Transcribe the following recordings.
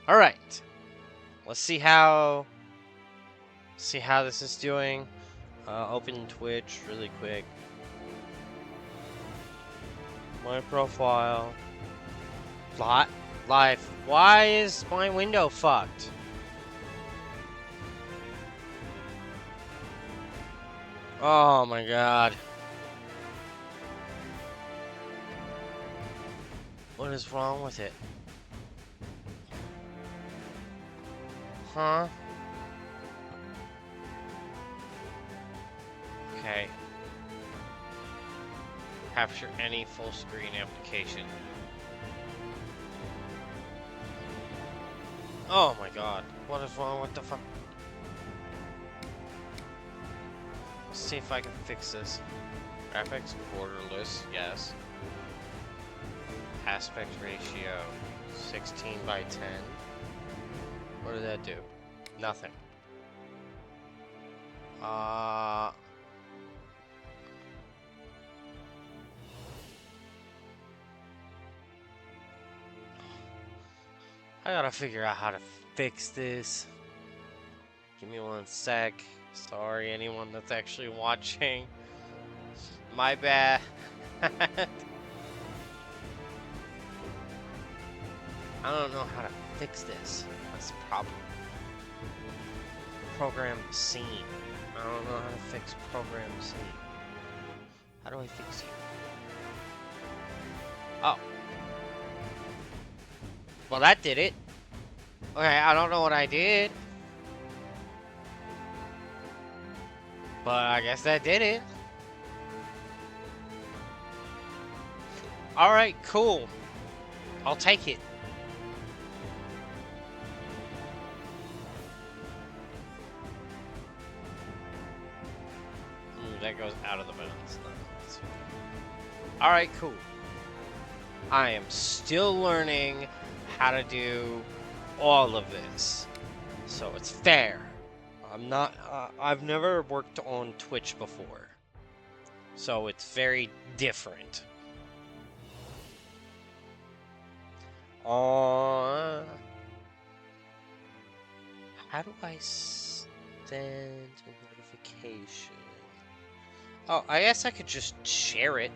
Alright. Let's see how this is doing. Open Twitch really quick. My profile. Live. Why is my window fucked? Oh my god. What is wrong with it? Huh? Okay. Capture any full screen application. Oh my god. What is wrong with the fuck? Let's see if I can fix this. Graphics borderless, yes. Aspect ratio 16:10. What did that do? Nothing. I gotta figure out how to fix this. Give me one sec. Sorry, anyone that's actually watching. My bad. I don't know how to fix this. That's the problem. Program scene. I don't know how to fix program scene. How do I fix you? Oh. Well, that did it. Okay, I don't know what I did. But I guess that did it. Alright, cool. I'll take it. That goes out of the bounds. Alright, cool. I am still learning how to do all of this. So it's fair. I've never worked on Twitch before. So it's very different. How do I send a notification? Oh, I guess I could just share it.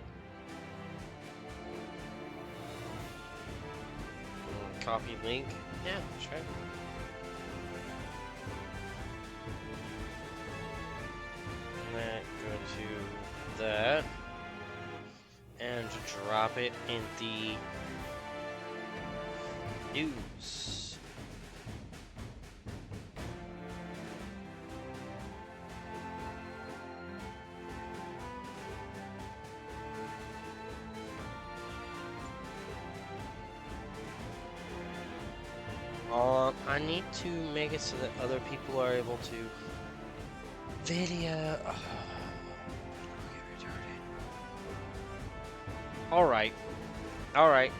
Copy link. Yeah, sure. Go to that. And drop it in the news. I need to make it so that other people are able to video. Oh, Alright. Alright.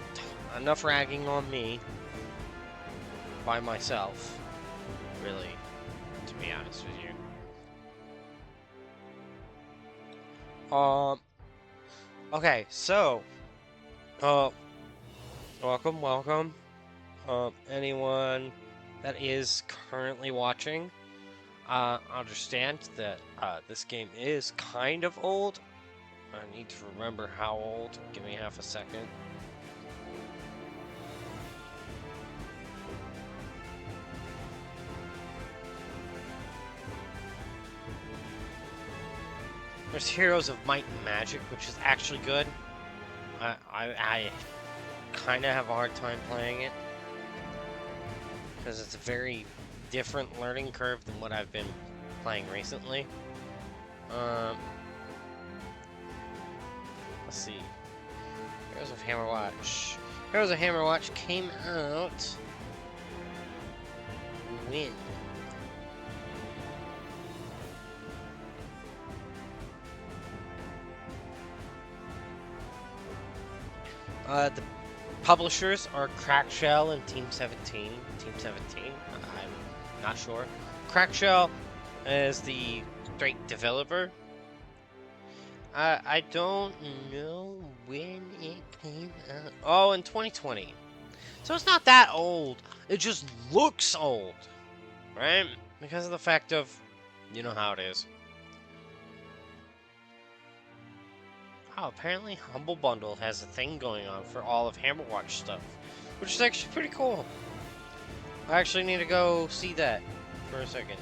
Enough ragging on me. By myself. Really. To be honest with you. Okay, so. Welcome. Anyone that is currently watching, understand that this game is kind of old. I need to remember how old. Give me half a second. There's Heroes of Might and Magic, which is actually good. I kind of have a hard time playing it. Because it's a very different learning curve than what I've been playing recently. Let's see. Heroes of Hammerwatch. Heroes of Hammerwatch came out when? The publishers are Crackshell and Team 17. Team 17, I'm not sure. Crackshell is the straight developer. I don't know when it came out. Oh, in 2020. So it's not that old. It just looks old, right? Because of the fact of, you know how it is. Oh, apparently Humble Bundle has a thing going on for all of Hammerwatch stuff, which is actually pretty cool. I actually need to go see that for a second.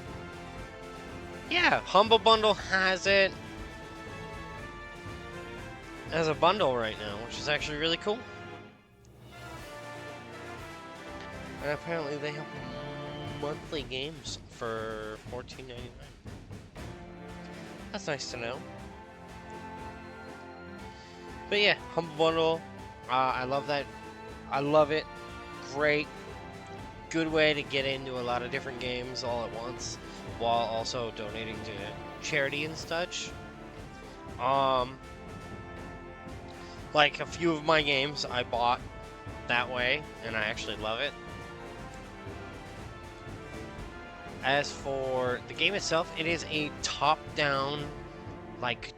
Yeah, Humble Bundle has it as a bundle right now, which is actually really cool. And apparently they have monthly games for $14.99. That's nice to know. But yeah, Humble Bundle, I love that. I love it. Great. Good way to get into a lot of different games all at once, while also donating to charity and such. Like a few of my games I bought that way, and I actually love it. As for the game itself, it is a top-down, like,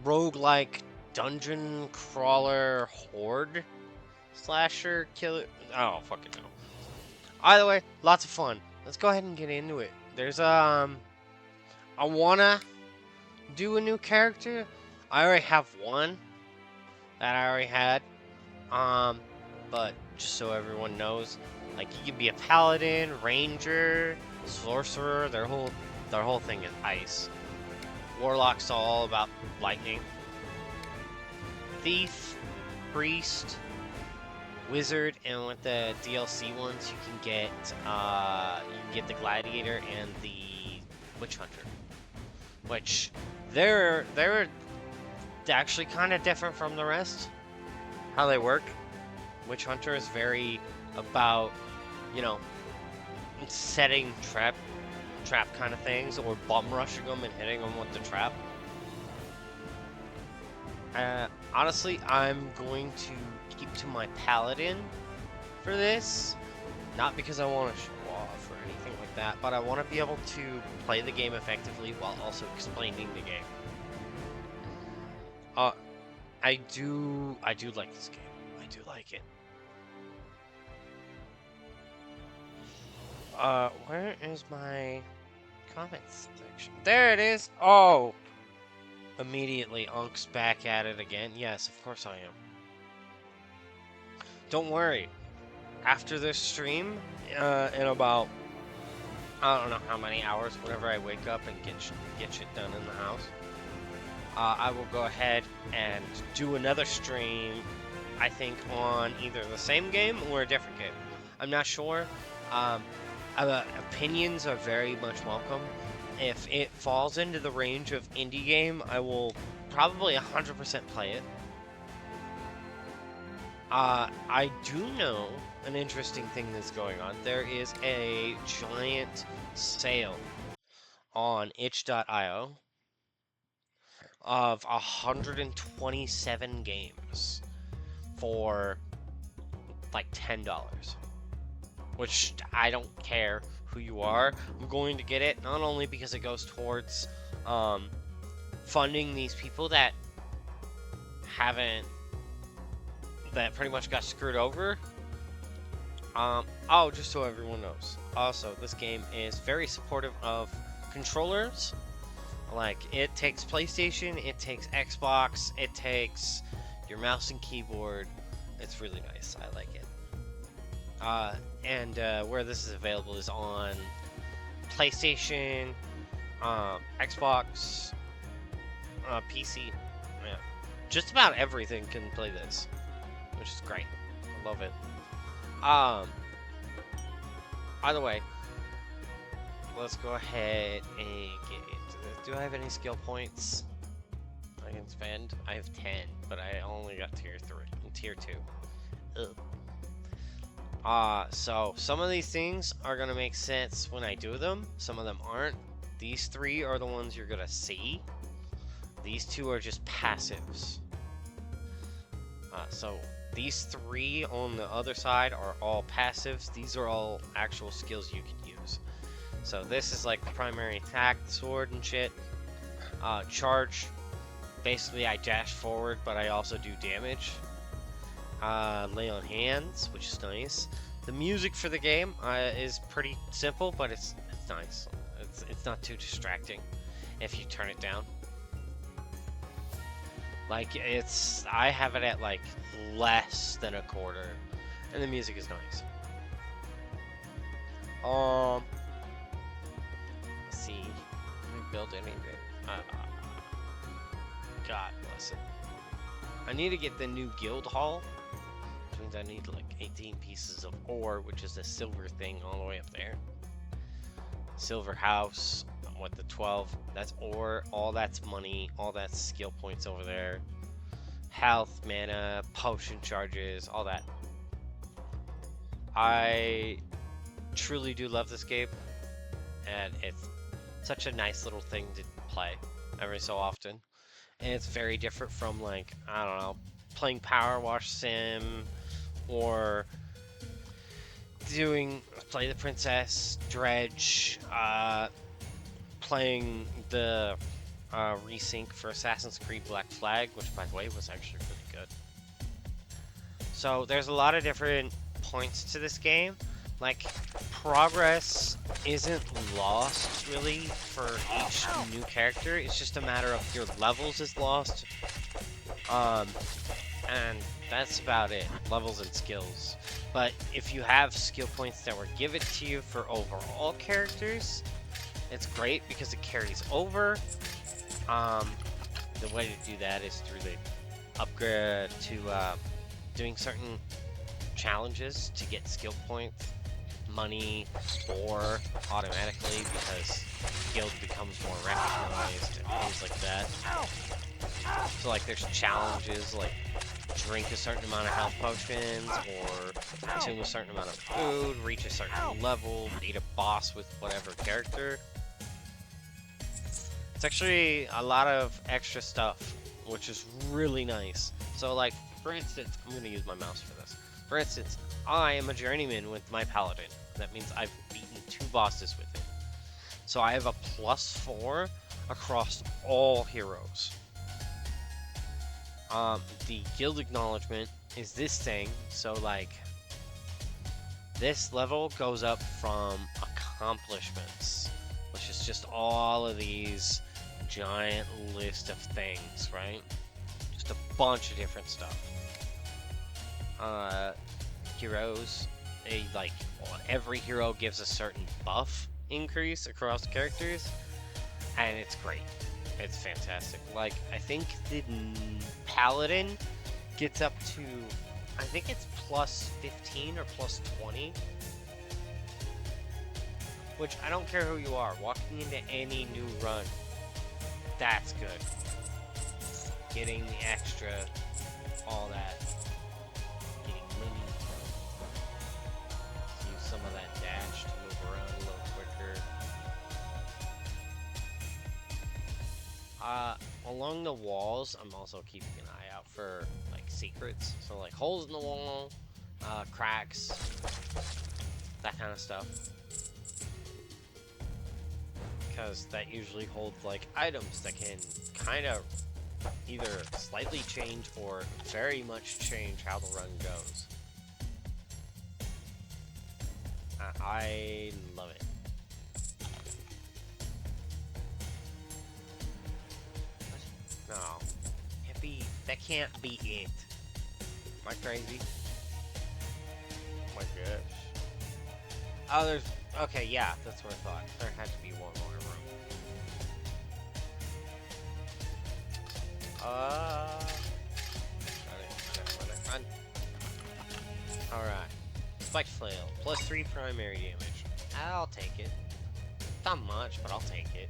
roguelike dungeon crawler horde slasher killer. Oh, fucking no. Either way, lots of fun. Let's go ahead and get into it. There's I wanna do a new character. I already have one that I already had. But just so everyone knows, like, you can be a paladin, ranger, sorcerer. Their whole thing is ice. Warlock's all about lightning. Thief, priest, wizard, and with the DLC ones, you can get the gladiator and the witch hunter, which they're actually kind of different from the rest. How they work. Witch hunter is very about, you know, setting trap kind of things, or bum rushing them and hitting them with the trap. Honestly, I'm going to keep to my paladin for this, not because I want to show off or anything like that, but I want to be able to play the game effectively while also explaining the game. I do like this game. I do like it. Where is my comments section? There it is. Oh, immediately Unk's back at it again. Yes, of course I am. Don't worry. After this stream, in about, I don't know how many hours, whenever I wake up and get shit done in the house, I will go ahead and do another stream, I think, on either the same game or a different game. I'm not sure. Opinions are very much welcome. If it falls into the range of indie game, I will probably 100% play it. I do know an interesting thing that's going on. There is a giant sale on itch.io of 127 games for like $10. Which I don't care who you are. I'm going to get it, not only because it goes towards funding these people that pretty much got screwed over. Oh, just so everyone knows. Also, this game is very supportive of controllers. Like, it takes PlayStation, it takes Xbox, it takes your mouse and keyboard. It's really nice. I like it. And where this is available is on PlayStation, Xbox, PC. Yeah. Just about everything can play this, which is great. I love it. Either way, let's go ahead and get into this. Do I have any skill points I can spend? I have 10, but I only got tier 2. Ugh. So some of these things are gonna make sense when I do them. Some of them aren't. These 3 are the ones you're gonna see. These 2 are just passives. So these 3 on the other side are all passives. These are all actual skills you can use. So this is like the primary attack, the sword and shit. Charge. Basically, I dash forward, but I also do damage. Lay on hands, which is nice. The music for the game is pretty simple, but it's nice. It's not too distracting if you turn it down. Like, I have it at like less than a quarter, and the music is nice. Let's see. Can we build anything? God bless it. I need to get the new guild hall, which means I need like 18 pieces of ore, which is a silver thing all the way up there. Silver house, with the 12, that's ore, all that's money, all that's skill points over there. Health, mana, potion charges, all that. I truly do love this game, and it's such a nice little thing to play every so often. And it's very different from, like, I don't know, playing Powerwash Sim, or Play the Princess, Dredge, playing the resync for Assassin's Creed Black Flag, which, by the way, was actually really good. So there's a lot of different points to this game. Like, progress isn't lost, really, for each new character. It's just a matter of your levels is lost. And that's about it. Levels and skills. But if you have skill points that were given to you for overall characters, it's great because it carries over. The way to do that is through the upgrade to doing certain challenges to get skill points, money, or automatically because guild becomes more recognized and things like that. So like there's challenges like drink a certain amount of health potions, or consume a certain amount of food, reach a certain level, beat a boss with whatever character. It's actually a lot of extra stuff, which is really nice. So like, for instance, I'm gonna use my mouse for this. For instance, I am a journeyman with my paladin. That means I've beaten 2 bosses with it. So I have a +4 across all heroes. The guild acknowledgement is this thing. So like, this level goes up from accomplishments, which is just all of these giant list of things, right? Just a bunch of different stuff. Heroes, every hero gives a certain buff increase across characters, and it's great. It's fantastic. Like, I think the paladin gets up to, I think it's +15 or +20. Which, I don't care who you are, walking into any new run, that's good. Getting the extra, all that. Getting money. Use some of that dash to move around a little quicker. Along the walls, I'm also keeping an eye out for, like, secrets. So, like, holes in the wall, cracks, that kind of stuff. Because that usually holds like items that can kind of either slightly change or very much change how the run goes. I love it. No, that can't be it. Am I crazy? Oh my gosh. Oh, there's. Okay, yeah, that's what I thought. There had to be one more room. Run. Alright. Spike Flail. +3 primary damage. I'll take it. Not much, but I'll take it.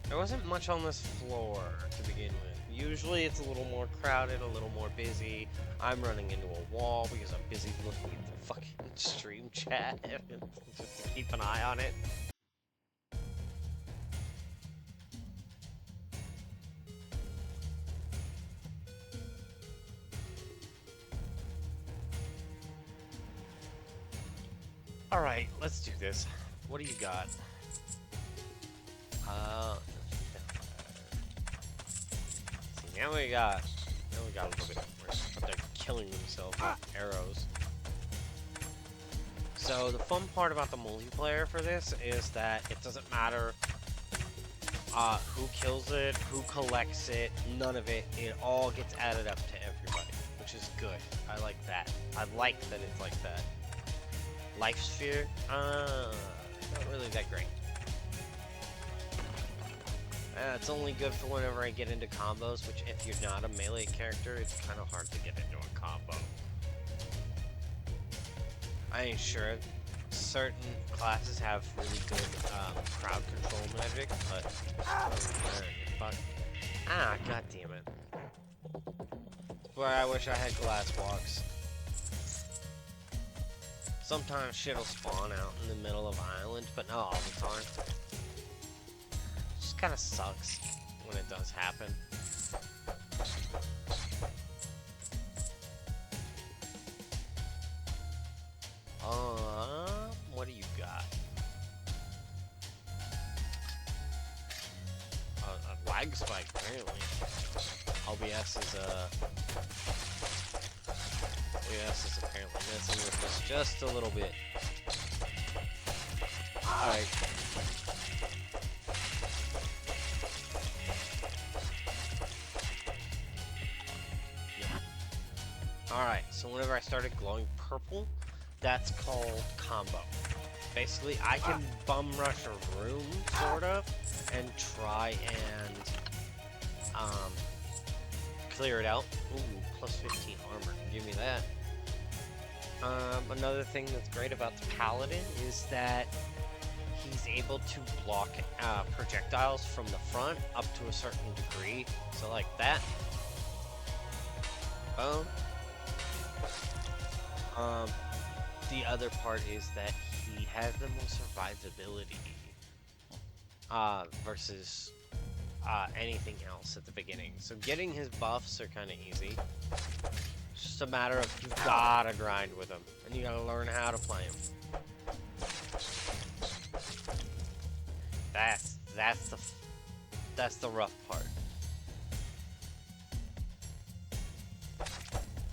There wasn't much on this floor to begin with. Usually it's a little more crowded, a little more busy. I'm running into a wall because I'm busy looking at the fucking stream chat just to keep an eye on it. Alright, let's do this. What do you got? See, now we got a little bit more. But they're killing themselves with arrows. So the fun part about the multiplayer for this is that it doesn't matter who kills it, who collects it, none of it. It all gets added up to everybody, which is good. I like that. I like that it's like that. Life sphere, not really that great. It's only good for whenever I get into combos, which if you're not a melee character, it's kind of hard to get into a combo. I ain't sure. Certain classes have really good crowd control magic, but god damn it. Where I wish I had glass walks. Sometimes shit'll spawn out in the middle of island, but not all the time. Just kinda sucks when it does happen. What do you got? A lag spike, apparently. OBS is apparently messing with us just a little bit. Alright. Yeah. Alright, so whenever I started glowing purple, that's called combo. Basically, I can bum rush a room, sort of, and try and clear it out. Ooh, plus 15 armor. Give me that. Another thing that's great about the Paladin is that he's able to block projectiles from the front up to a certain degree. So like that. Boom. The other part is that he has the most survivability versus anything else at the beginning. So getting his buffs are kind of easy. It's just a matter of you gotta grind with him, and you gotta learn how to play him. That's the rough part.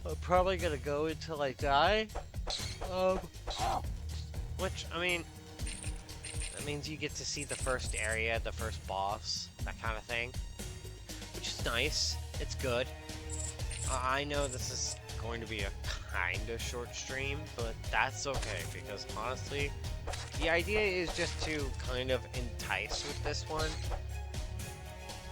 I'm probably gonna go until I die. Which, I mean, that means you get to see the first area, the first boss, that kind of thing. Which is nice. It's good. I know this is going to be a kinda short stream, but that's okay, because honestly, the idea is just to kind of entice with this one.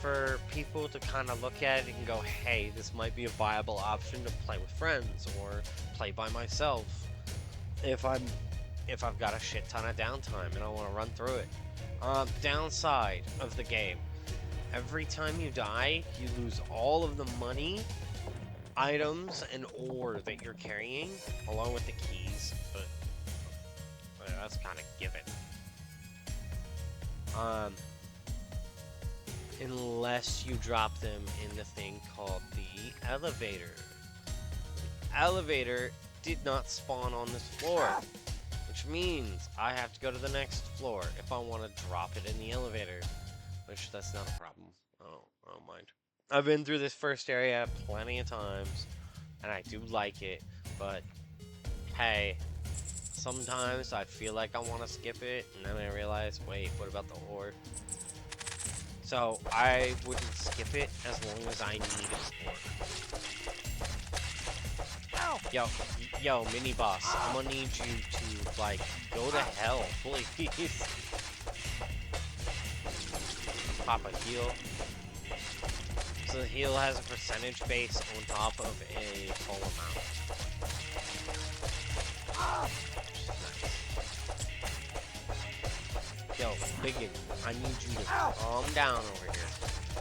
For people to kind of look at it and go, hey, this might be a viable option to play with friends, or play by myself. If I've got a shit ton of downtime and I want to run through it. Downside of the game. Every time you die, you lose all of the money, items, and ore that you're carrying, along with the keys, but that's kind of given. Unless you drop them in the thing called the elevator. The elevator did not spawn on this floor, which means I have to go to the next floor if I want to drop it in the elevator, which that's not a problem. I don't mind. I've been through this first area plenty of times, and I do like it, but hey, sometimes I feel like I want to skip it, and then I realize, wait, what about the ore? So I wouldn't skip it as long as I need an ore. Yo, mini boss, I'm gonna need you to, like, go to hell, please. Pop a heal. So the heal has a percentage base on top of a full amount. Nice. Yo, Biggin, I need you to calm down over here.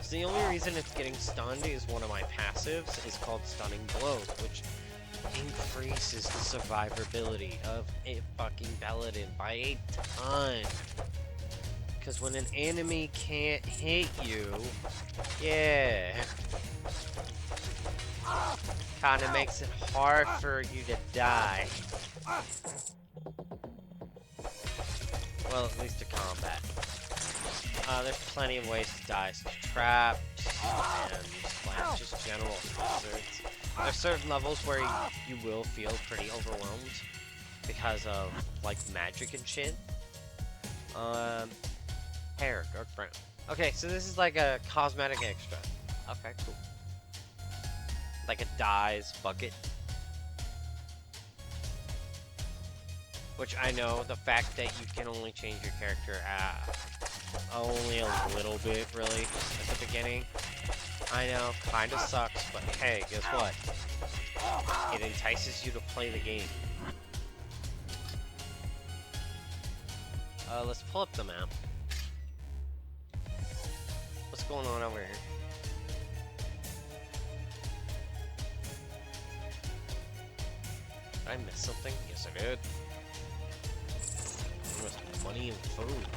So the only reason it's getting stunned is one of my passives is called Stunning Blows, which increases the survivability of a fucking paladin by a ton. Because when an enemy can't hit you, yeah, kinda makes it hard for you to die. Well, at least to combat. There's plenty of ways to die. Trapped, and like just general hazards. There's certain levels where you will feel pretty overwhelmed. because of like magic and shit. Hair, dark brown. Okay, so this is like a cosmetic extra. Okay, cool. Like a dyes bucket. Which I know the fact that you can only change your character only a little bit, really, at the beginning. I know, kinda sucks, but hey, guess what? It entices you to play the game. Let's pull up the map. What's going on over here? Did I miss something? Yes, I did. There was money and food.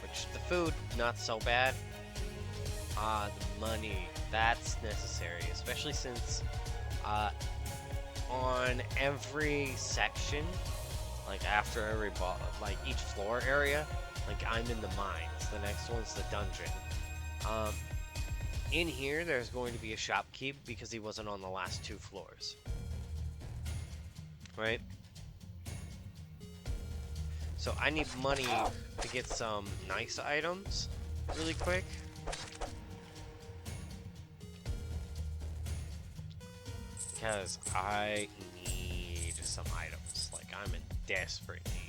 Which, the food, not so bad. The money, that's necessary. Especially since, on every section, like after every like each floor area, like I'm in the mines. The next one's the dungeon. In here, there's going to be a shopkeep because he wasn't on the last 2 floors. Right? So I need money to get some nice items really quick. Because I need some items. Like, I'm in desperate need.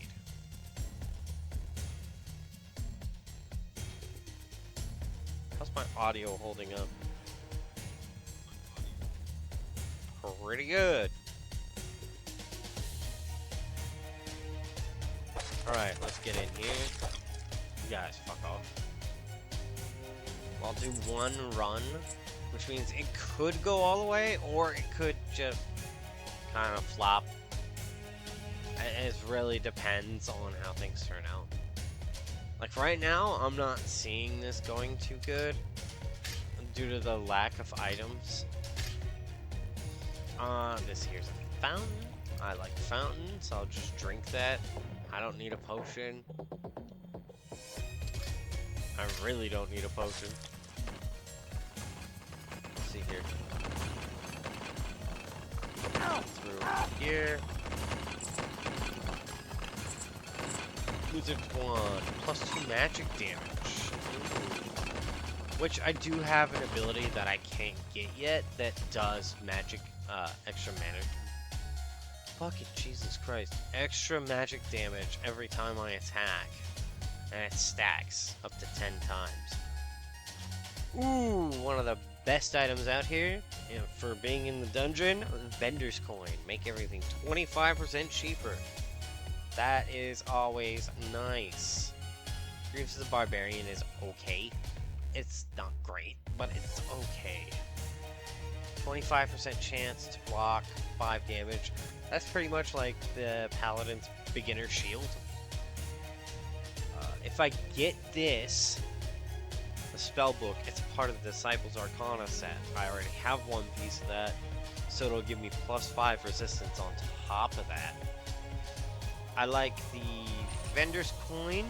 How's my audio holding up? Pretty good. Alright, let's get in here. You guys, fuck off. I'll do 1 run, which means it could go all the way, or it could just kind of flop. It really depends on how things turn out. Like right now, I'm not seeing this going too good due to the lack of items. This here's a fountain. I like fountains, so I'll just drink that. I don't need a potion. I really don't need a potion. Let's see here. Through here. Wizard wand. +2 magic damage. Which I do have an ability that I can't get yet that does magic, extra magic. Fucking Jesus Christ. Extra magic damage every time I attack. And it stacks up to 10 times. Ooh, one of the best items out here for being in the dungeon, vendor's coin. Make everything 25% cheaper. That is always nice. Greaves of the Barbarian is okay. It's not great, but it's okay. 25% chance to block 5 damage. That's pretty much like the Paladin's beginner shield. If I get this, the spellbook, it's part of the Disciples Arcana set. I already have 1 piece of that, so it'll give me +5 resistance on top of that. I like the Vendor's Coin.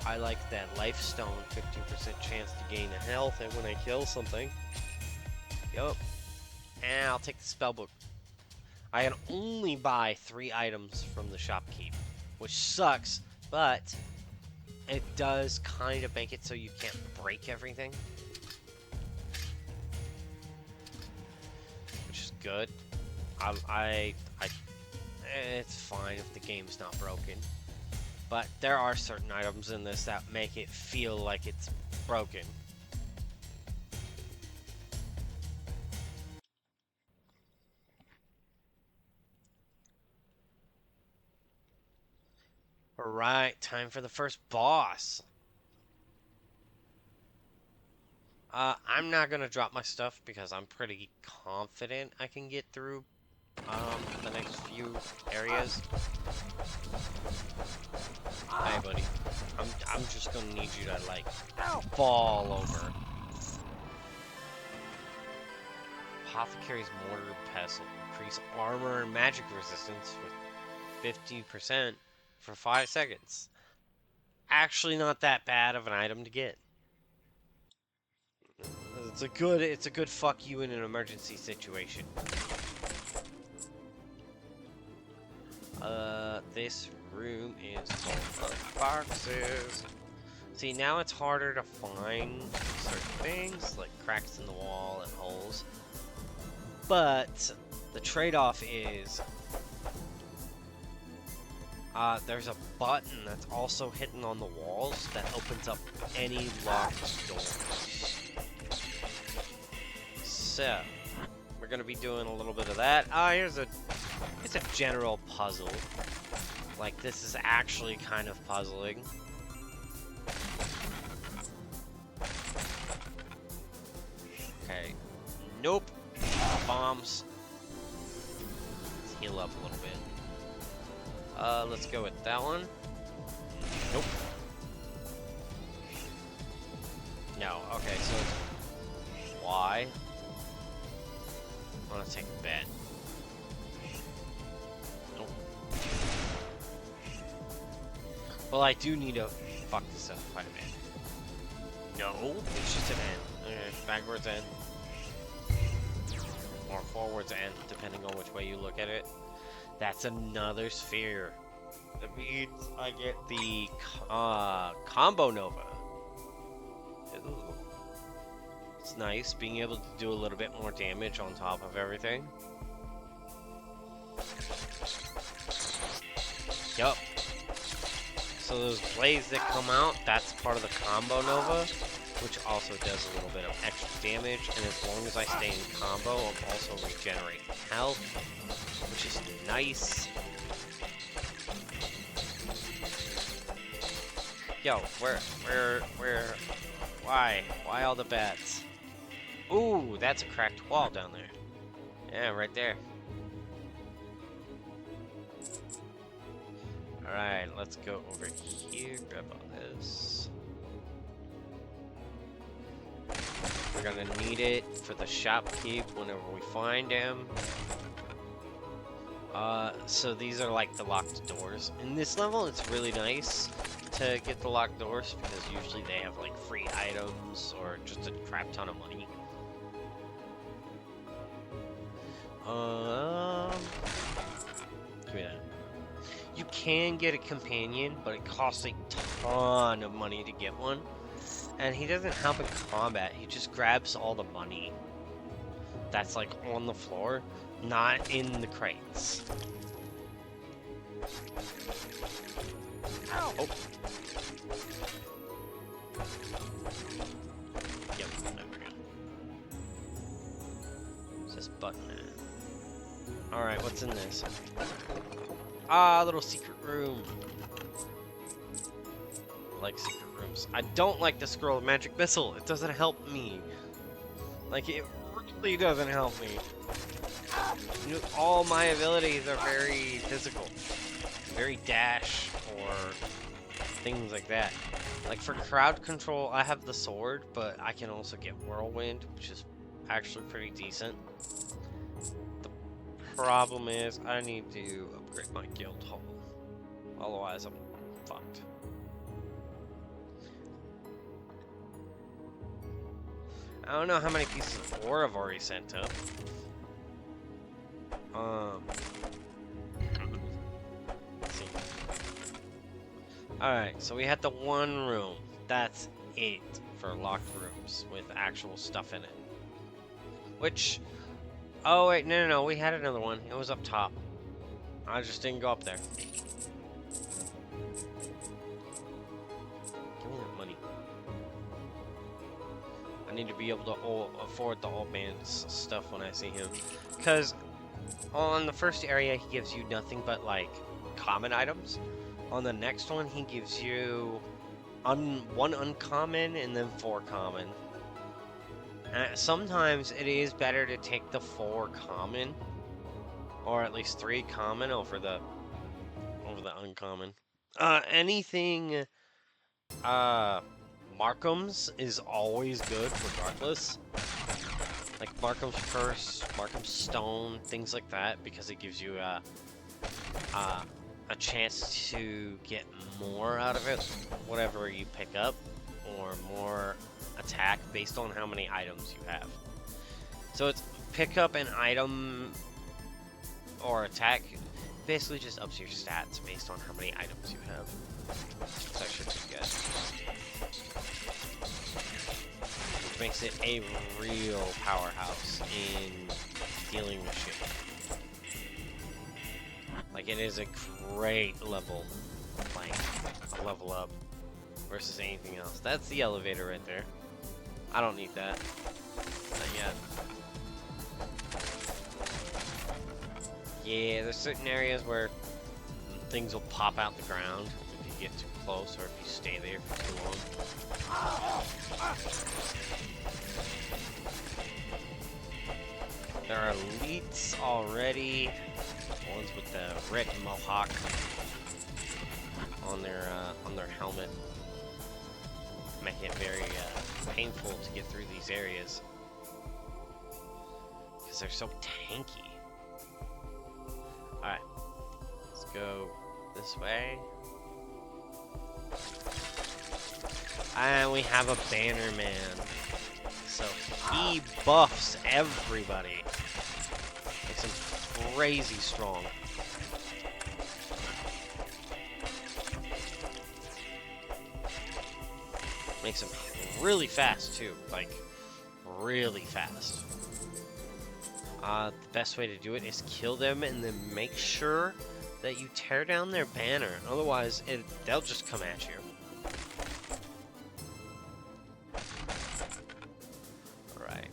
I like that Life Stone, 15% chance to gain a health when I kill something. Yup. And I'll take the spellbook. I can only buy 3 items from the shopkeep, which sucks, but it does kind of make it so you can't break everything, which is good. It's fine if the game's not broken, but there are certain items in this that make it feel like it's broken. Alright, time for the first boss. I'm not gonna drop my stuff because I'm pretty confident I can get through the next few areas. Hey, buddy. I'm just gonna need you to, like, fall over. Apothecary's Mortar Pestle. Increase armor and magic resistance with 50% for 5 seconds. Actually not that bad of an item to get. It's a good fuck you in an emergency situation. This room is full of boxes. See, now it's harder to find certain things, like cracks in the wall and holes. But the trade-off is there's a button that's also hidden on the walls that opens up any locked doors. So, we're gonna be doing a little bit of that. It's a general puzzle. Like, this is actually kind of puzzling. Okay. Nope. Bombs. Let's heal up a little bit. Let's go with that one. Nope. No. Okay, so it's Y. I'm gonna take a bet. Nope. Well, I do need to fuck this up quite a bit. No, it's just an N. Okay, backwards N. Or forwards N, depending on which way you look at it. That's another sphere. That means I get the Combo Nova. Ooh. It's nice being able to do a little bit more damage on top of everything. Yup. So those blades that come out, that's part of the Combo Nova, which also does a little bit of extra damage, and as long as I stay in combo, I'm also regenerating health, which is nice. Yo, why all the bats? Ooh, that's a cracked wall down there. Yeah, right there. Alright, let's go over here, grab all this. We're gonna need it for the shopkeep whenever we find him. So these are like the locked doors. In this level, it's really nice to get the locked doors because usually they have like free items or just a crap ton of money. Give me that. You can get a companion, but it costs a ton of money to get one. And he doesn't help in combat, he just grabs all the money that's like on the floor, not in the crates. Ow! Oh. Yep, there we go. What's this button at? Alright, what's in this? Ah, little secret room. I like secret rooms. I don't like the Scroll of Magic Missile. It doesn't help me. Like, it really doesn't help me. You know, all my abilities are very physical. Very dash or things like that. Like, for crowd control, I have the sword, but I can also get Whirlwind, which is actually pretty decent. The problem is, I need to upgrade my guild hall. Otherwise, I'm fucked. I don't know how many pieces of ore I've already sent up. Let's see. Alright, so we had the one room. That's it for locked rooms with actual stuff in it. Which, oh wait, no, we had another one. It was up top. I just didn't go up there. Give me that money. I need to be able to afford the old man's stuff when I see him. Because on the first area, he gives you nothing but, like, common items. On the next one, he gives you one uncommon and then 4 common. Sometimes it is better to take the 4 common, or at least 3 common over the uncommon. Anything Markham's is always good regardless. Like Markham's Purse, Markham's Stone, things like that, because it gives you a chance to get more out of it, whatever you pick up, or more attack based on how many items you have. So it's pick up an item or attack Basically just ups your stats based on how many items you have. So I should be good. Which makes it a real powerhouse in dealing with shit. Like, it is a great level, like, a level up versus anything else. That's the elevator right there. I don't need that. Not yet. Yeah, there's certain areas where things will pop out the ground if you get too close or if you stay there for too long. There are elites already. Ones with the red mohawk on their helmet, making it very painful to get through these areas because they're so tanky. All right, let's go this way, and we have a banner man. So he buffs everybody. Makes him crazy strong. Makes him really fast too, like really fast. The best way to do it is kill them and then make sure that you tear down their banner. Otherwise, they'll just come at you. Alright.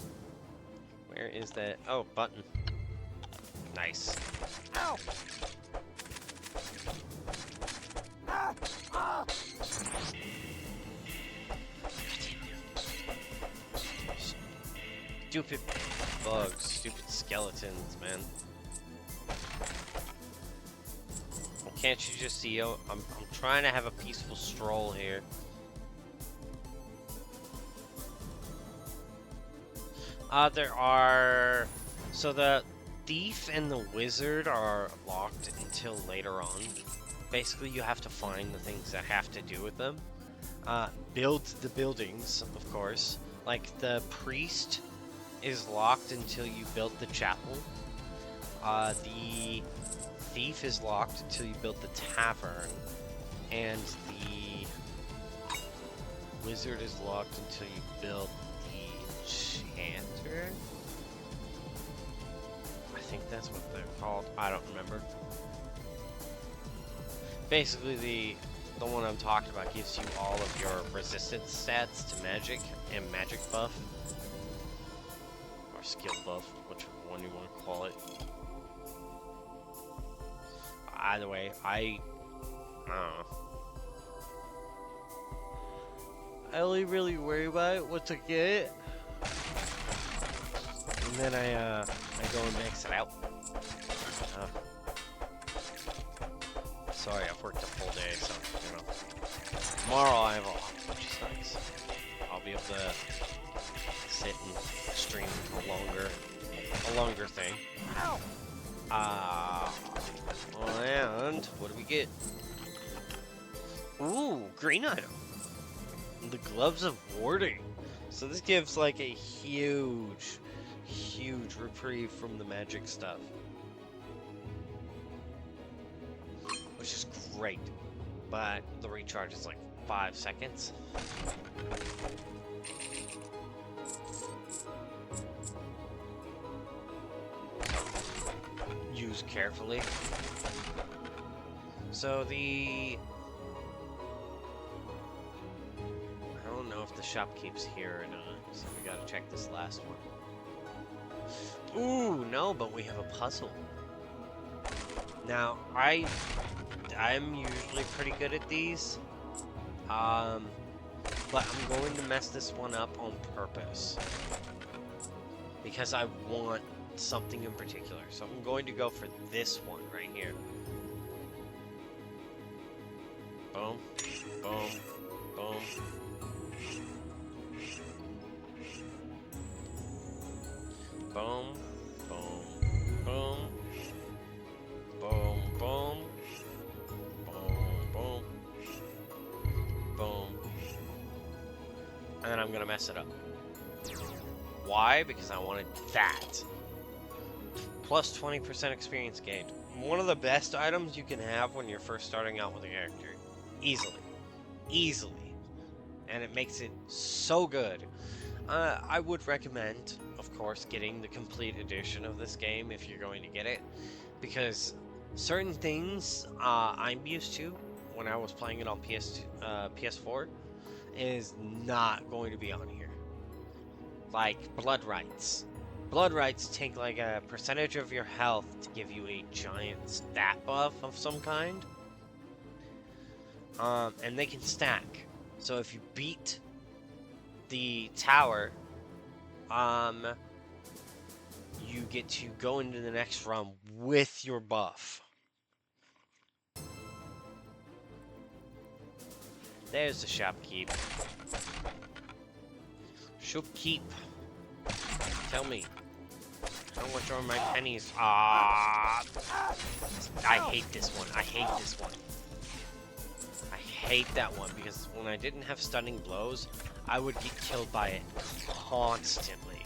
Where is that? Oh, button. Nice. Ow! Stupid bugs, stupid skeletons, man. Well, can't you just see? I'm trying to have a peaceful stroll here. There are... So the thief and the wizard are locked until later on. Basically, you have to find the things that have to do with them. Build the buildings, of course. Like, the priest is locked until you build the chapel. The thief is locked until you build the tavern. And the wizard is locked until you build the enchanter. I think that's what they're called. I don't remember. Basically, the one I'm talking about gives you all of your resistance stats to magic and magic buff. Or skill buff, whichever one you want to call it. Either way, I don't know. I only really worry about it once I get it. And then I go and max it out. Sorry, I've worked a full day, so, you know. Tomorrow I have off, which is nice. I'll be able to sit and stream a longer thing. And what do we get? Ooh, green item. The gloves of warding. So this gives like a huge reprieve from the magic stuff. Which is great. But the recharge is like 5 seconds. Use carefully. So I don't know if the shop keeps here or not, so we gotta check this last one. Ooh, no, but we have a puzzle. Now, I'm usually pretty good at these, but I'm going to mess this one up on purpose because I want something in particular. So I'm going to go for this one right here. Boom, boom, boom. Boom, boom, boom. Boom, boom. Boom, boom. Boom. And then I'm gonna mess it up. Why? Because I wanted that. Plus 20% experience gained. one of the best items you can have when you're first starting out with a character. Easily. Easily. And it makes it so good. I would recommend, of course, getting the complete edition of this game if you're going to get it. Because certain things I'm used to when I was playing it on PS4 is not going to be on here. Like blood rights. Blood rights take like a percentage of your health to give you a giant stat buff of some kind. And they can stack. So if you beat the tower, you get to go into the next run with your buff. There's the shopkeep. Shopkeep. Tell me, how much are my pennies? Ah! I hate this one. I hate this one. I hate that one because when I didn't have stunning blows, I would get killed by it constantly.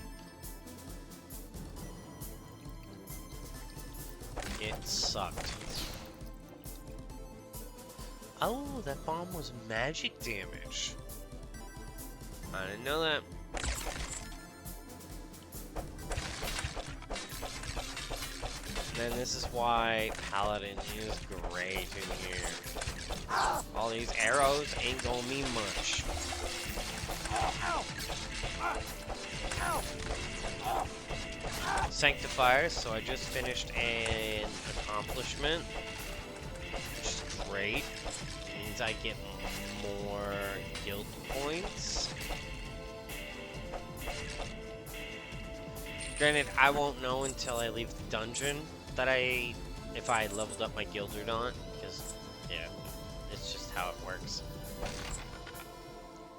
It sucked. Oh, that bomb was magic damage. I didn't know that. And then this is why Paladin is great in here. All these arrows ain't gonna mean much. Sanctifiers, so I just finished an accomplishment, which is great. It means I get more guild points. Granted, I won't know until I leave the dungeon that if I leveled up my guild or not, because, yeah, it's just how it works.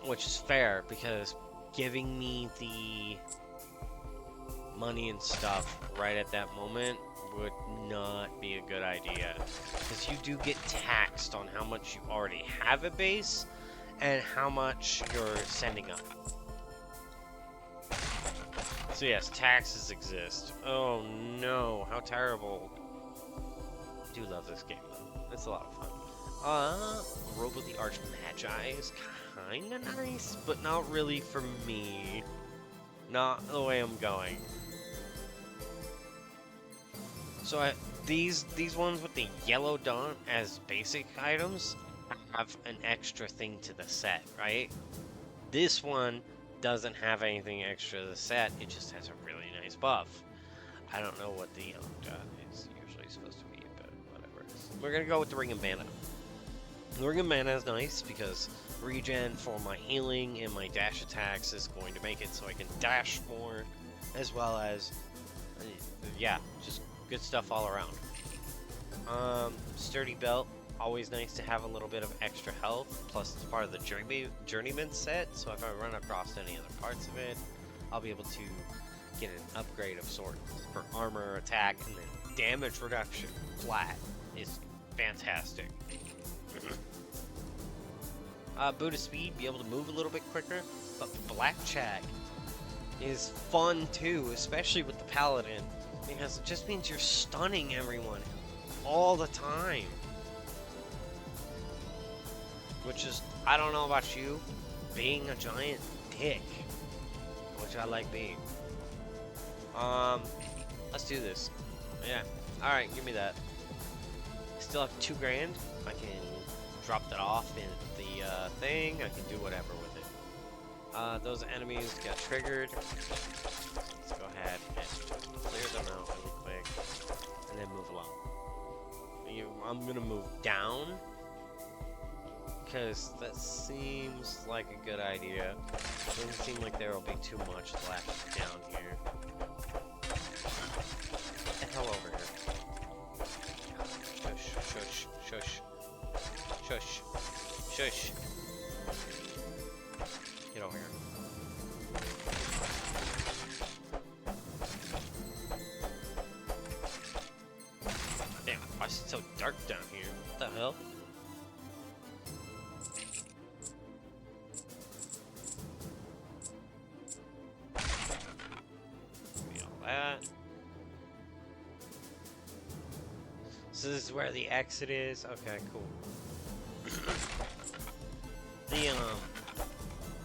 Which is fair, because giving me the money and stuff right at that moment would not be a good idea. Because you do get taxed on how much you already have a base, and how much you're sending up. So yes, taxes exist. Oh no, how terrible. I do love this game though. It's a lot of fun. Robe of the Archmagi is kinda nice, but not really for me. Not the way I'm going. So these ones with the yellow dot as basic items have an extra thing to the set, right? This one doesn't have anything extra to the set, it just has a really nice buff. I don't know what the yellow dot is usually supposed to be, but whatever. We're gonna go with the Ring of Mana. The Ring of Mana is nice because regen for my healing and my dash attacks is going to make it so I can dash more, as well as, yeah, just good stuff all around. Sturdy Belt. Always nice to have a little bit of extra health, plus it's part of the Journeyman set, so if I run across any other parts of it, I'll be able to get an upgrade of sorts for armor, attack, and then damage reduction. Flat is fantastic. Boot of Speed, be able to move a little bit quicker, but Blackjack is fun too, especially with the Paladin, because it just means you're stunning everyone all the time. Which is, I don't know about you, being a giant dick, which I like being. Let's do this. Yeah, alright, give me that. Still have 2 grand. I can drop that off in the thing. I can do whatever with it. Those enemies got triggered. Let's go ahead and clear them out really quick, and then move along. I'm gonna move down, because that seems like a good idea. Doesn't seem like there will be too much left down here. Get the hell over here. Shush, shush, shush. Shush. Shush. Get over here. Damn, why is it so dark down here? What the hell? So this is where the exit is? Okay, cool.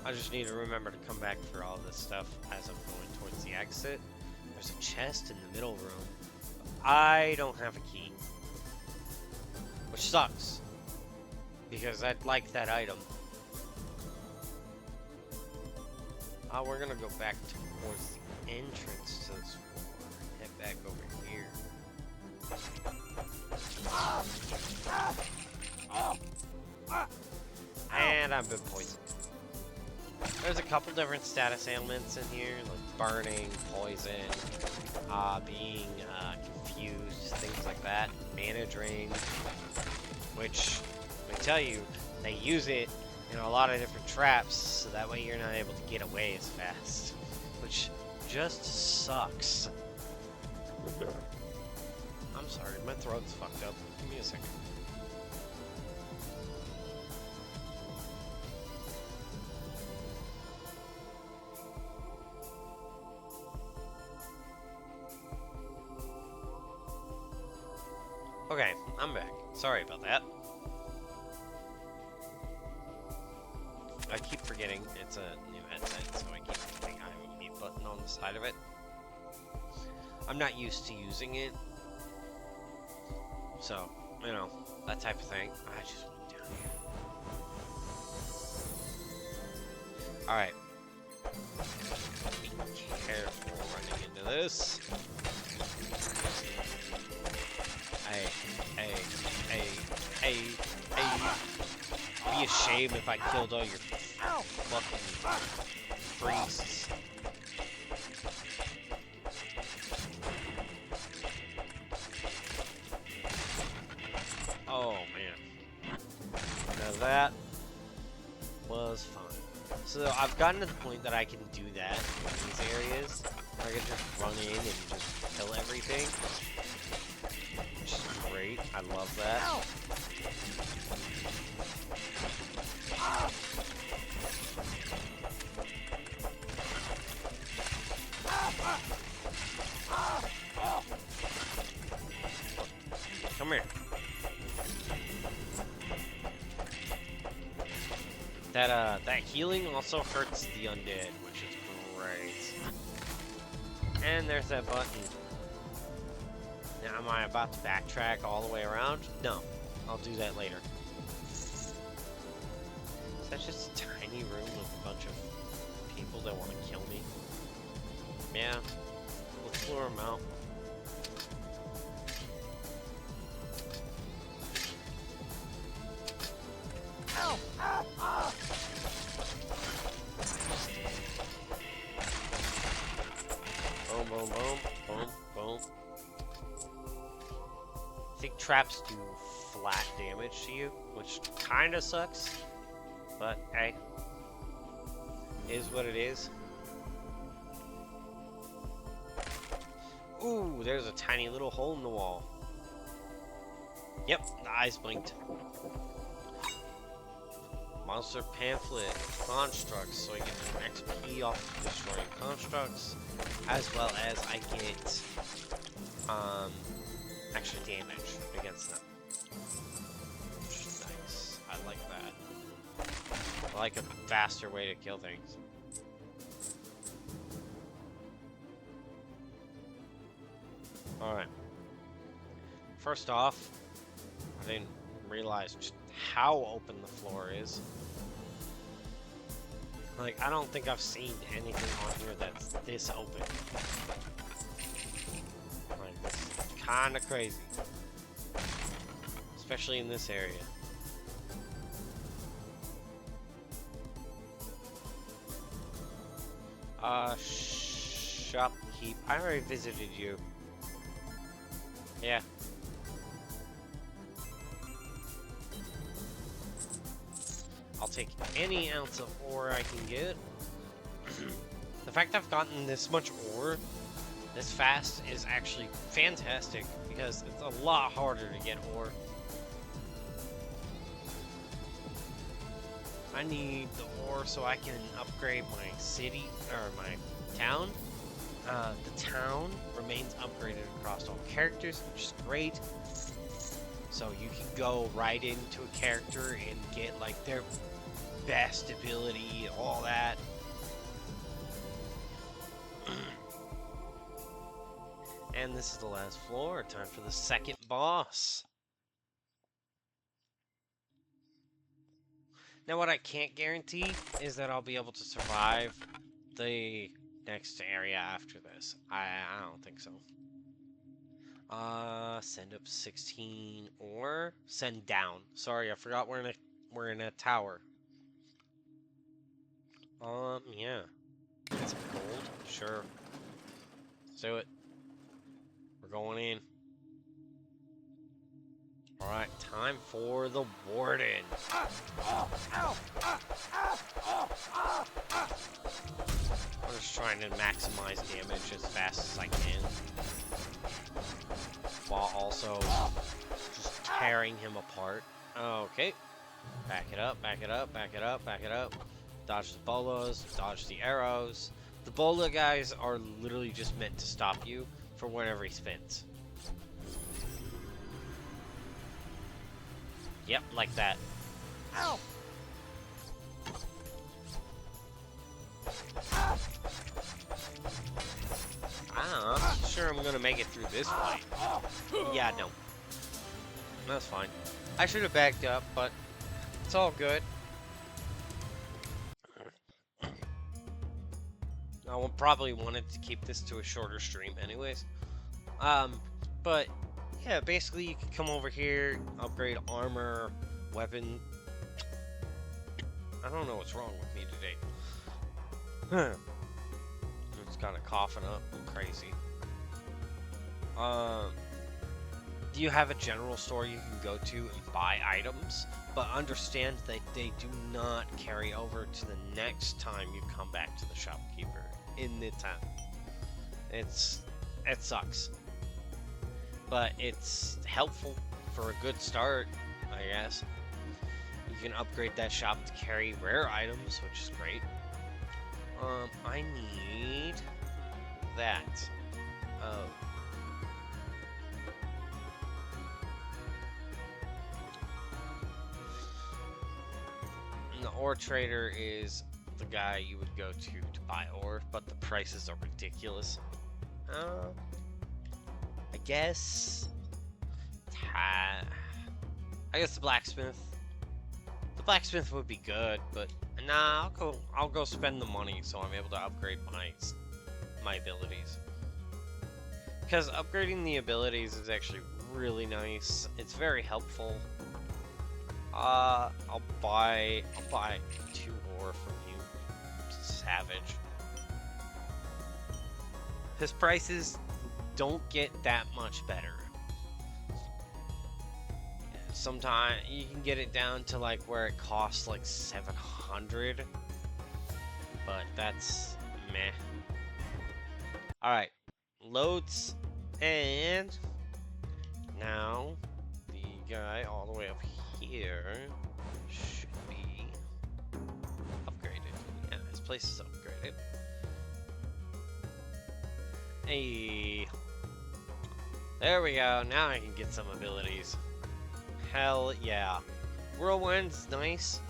I just need to remember to come back for all this stuff as I'm going towards the exit. There's a chest in the middle room. I don't have a key. Which sucks. Because I'd like that item. We're gonna go back towards the entrance to this floor. Head back over here. And I've been poisoned. There's a couple different status ailments in here, like burning, poison, being confused, things like that. Mana drain, which, I tell you, they use it in a lot of different traps, so that way you're not able to get away as fast. Which just sucks. I'm sorry, my throat's fucked up. Give me a second. Okay, I'm back. Sorry about that. I keep forgetting it's a new headset, so I keep forgetting I have a mute button on the side of it. I'm not used to using it. So, you know, that type of thing. I just went down here. Alright. Be careful running into this. Hey. It'd be a shame if I killed all your fucking priests. Oh man. Now that was fun. So I've gotten to the point that I can do that in these areas. I can just run in and just kill everything. Which is great. I love that. Come here. That healing also hurts the undead, which is great. And there's that button. Now, am I about to backtrack all the way around? No. I'll do that later. Is that just a tiny room with a bunch of people that want to kill me? Yeah. Let's lure them out. Boom, boom, boom, boom, boom. I think traps do flat damage to you, which kinda sucks. But hey, is what it is. Ooh, there's a tiny little hole in the wall. Yep, the eyes blinked. Monster pamphlet constructs, so I get XP off of destroying constructs, as well as I get extra damage against them. Which is nice. I like that. I like a faster way to kill things. Alright. First off, I didn't realize just how open the floor is. Like, I don't think I've seen anything on here that's this open. Like, this is kinda crazy. Especially in this area. Shopkeep. I already visited you. Yeah. I'll take any ounce of ore I can get. The fact I've gotten this much ore this fast is actually fantastic, because it's a lot harder to get ore. I need the ore so I can upgrade my city, or my town. The town remains upgraded across all characters, which is great. So you can go right into a character and get like their best ability, all that. And this is the last floor. Time for the second boss. Now, what I can't guarantee is that I'll be able to survive the next area after this. I don't think so. Send up 16 or send down. Sorry, I forgot we're in a tower. Yeah. Get some gold? Sure. Let's do it. We're going in. Alright, time for the Warden. I'm just trying to maximize damage as fast as I can, while also just tearing him apart. Okay. Back it up, back it up, back it up, back it up. Dodge the bolas, dodge the arrows. The bola guys are literally just meant to stop you for whenever he spins. Yep, like that. Ow! I'm not sure I'm gonna make it through this fight. Yeah, no. That's fine. I should have backed up, but it's all good. I probably wanted to keep this to a shorter stream anyways. But yeah, basically you can come over here, upgrade armor, weapon. I don't know what's wrong with me today. I'm just kind of coughing up crazy. Do you have a general store you can go to and buy items? But understand that they do not carry over to the next time you come back to the shopkeeper in the town. It sucks. But it's helpful for a good start, I guess. You can upgrade that shop to carry rare items, which is great. I need that. Oh. And the ore trader is the guy you would go to buy ore, but the prices are ridiculous. I guess the blacksmith. The blacksmith would be good, but nah, I'll go spend the money so I'm able to upgrade my abilities. Because upgrading the abilities is actually really nice. It's very helpful. I'll buy 2 ore from you, savage. His prices don't get that much better. Sometimes you can get it down to like where it costs like 700, but that's meh. Alright, loads, and now the guy all the way up here should be upgraded. Yeah, his place is upgraded. Hey, there we go. Now I can get some abilities. Hell yeah. Whirlwind's nice.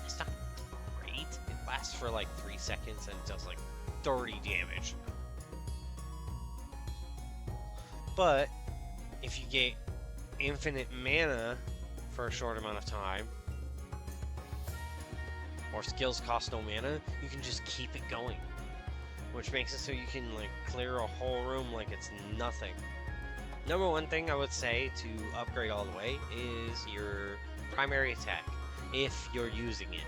It's not great. It lasts for like 3 seconds and does like 30 damage. But if you get infinite mana for a short amount of time, or skills cost no mana, you can just keep it going. Which makes it so you can like clear a whole room like it's nothing. Number one thing I would say to upgrade all the way is your primary attack, if you're using it.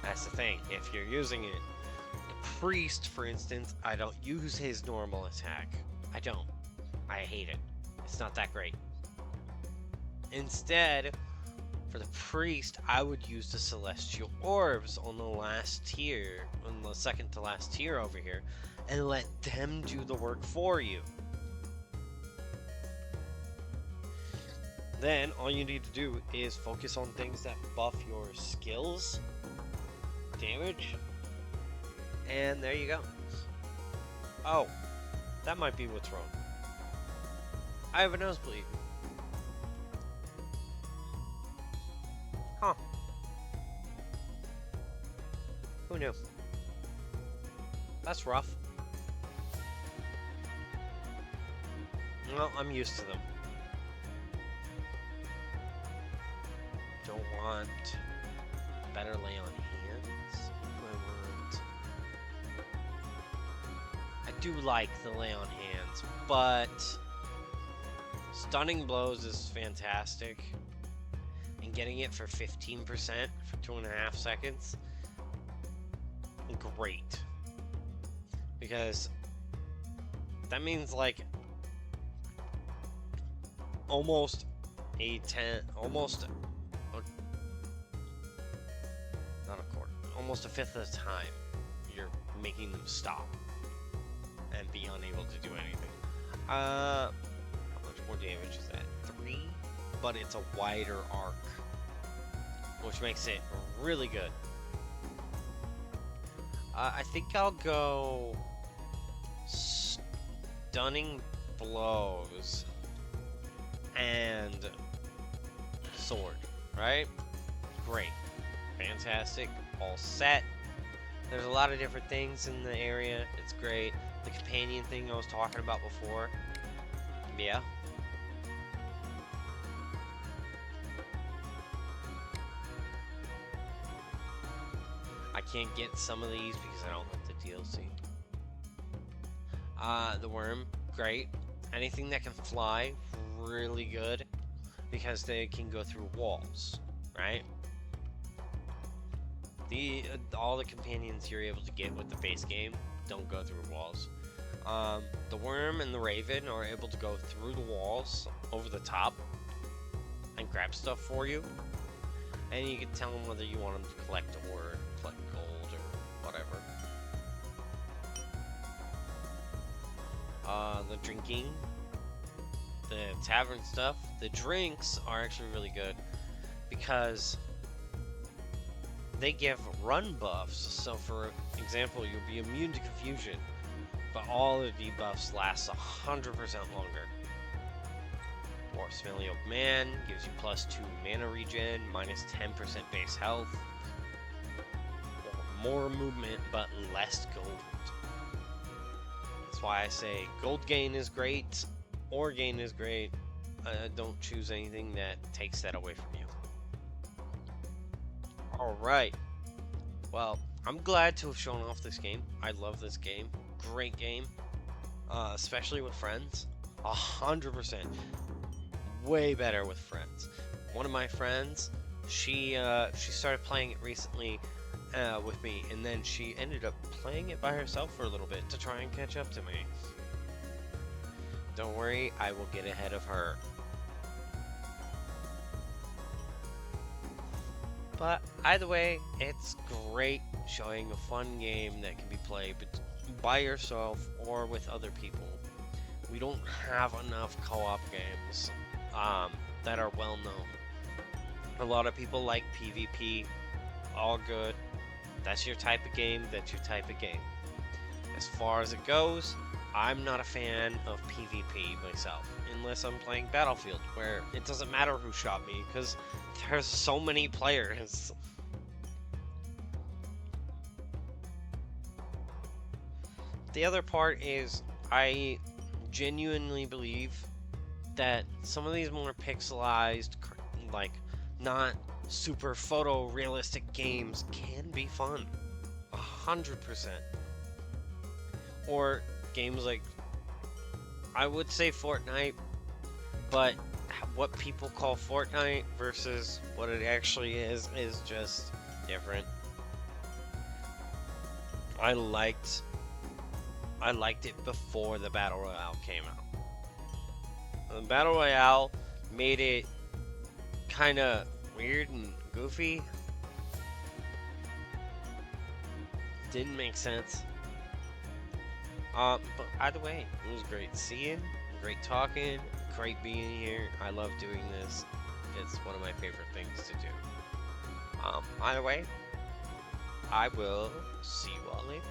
That's the thing, if you're using it. The priest, for instance, I don't use his normal attack. I don't. I hate it. It's not that great. Instead, for the priest, I would use the celestial orbs on the last tier, on the second to last tier over here, and let them do the work for you. Then, all you need to do is focus on things that buff your skills, damage, and there you go. Oh, that might be what's wrong. I have a nosebleed. Huh. Who knew? That's rough. Well, I'm used to them. Don't want better lay on hands. I do like the lay on hands, but stunning blows is fantastic. And getting it for 15% for 2.5 seconds, great. Because that means like almost a 10, almost not a quarter, almost a fifth of the time you're making them stop and be unable to do anything. How much more damage is that? 3, but it's a wider arc, which makes it really good. I think I'll go stunning blows and sword, right? Great. Fantastic. All set. There's a lot of different things in the area. It's great. The companion thing I was talking about before. Yeah. I can't get some of these because I don't have the DLC. The worm, great. Anything that can fly, really good. Because they can go through walls, right? All the companions you're able to get with the base game don't go through walls. The worm and the raven are able to go through the walls, over the top, and grab stuff for you. And you can tell them whether you want them to collect ore, collect gold, or whatever. The drinking, the tavern stuff, the drinks are actually really good because they give run buffs. So for example, you'll be immune to confusion, but all the debuffs last 100% longer. Or Smelly Oak Man gives you +2 mana regen, -10% base health, or more movement but less gold. That's why I say gold gain is great, ore gain is great. Don't choose anything that takes that away from you. Alright. Well, I'm glad to have shown off this game. I love this game. Great game. Especially with friends. 100%. Way better with friends. One of my friends, she started playing it recently with me, and then she ended up playing it by herself for a little bit to try and catch up to me. Don't worry, I will get ahead of her. But either way, it's great showing a fun game that can be played by yourself or with other people. We don't have enough co-op games that are well known. A lot of people like PvP, all good. That's your type of game, that's your type of game. As far as it goes, I'm not a fan of PvP myself, unless I'm playing Battlefield, where it doesn't matter who shot me, because there's so many players. The other part is, I genuinely believe that some of these more pixelized, like, not super photorealistic games can be fun. 100%. Or games like, I would say Fortnite, but what people call Fortnite versus what it actually is just different. I liked it before the Battle Royale came out. The Battle Royale made it kind of weird and goofy. Didn't make sense. But either way, it was great seeing, great talking, great being here. I love doing this. It's one of my favorite things to do. Either way, I will see you all later.